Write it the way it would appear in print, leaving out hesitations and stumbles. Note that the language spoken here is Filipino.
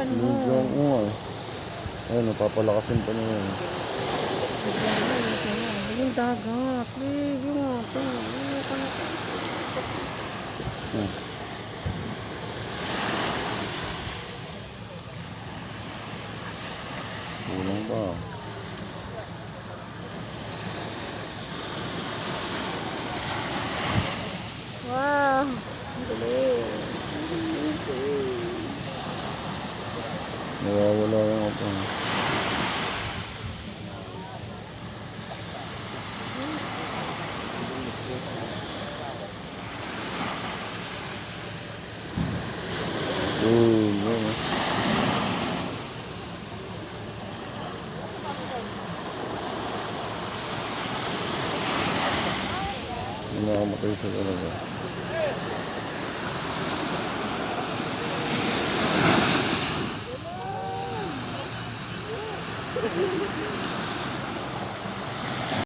Bilisan mo. Diyan mo nga. Ayun, napapalakasin pa niya yun. Yung dagat. Babe, yung ito. Kulang pa. Wow. Ang galing. Nawawala yung ako. Yun. Nakamatay siya talaga.